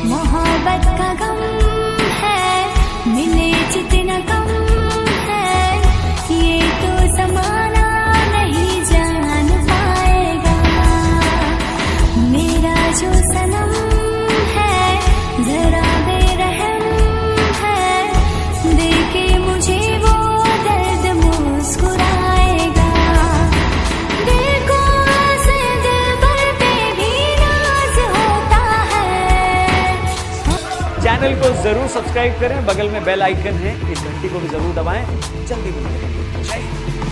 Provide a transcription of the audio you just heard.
मोहब्बत का गम है, मिले जितना कम है, ये तो ज़माना नहीं जान पाएगा। मेरा जो सनम है जरा बेरहम है, देखे मुझे वो दर्द मुस्कुराएगा। दिल को ऐसे दिलबर पे भी नाज होता है। चैनल को जरूर सब्सक्राइब करें, बगल में बेल आइकन है, इस घंटी को भी जरूर दबाएं। जल्दी मिलेंगे। जय हिंद।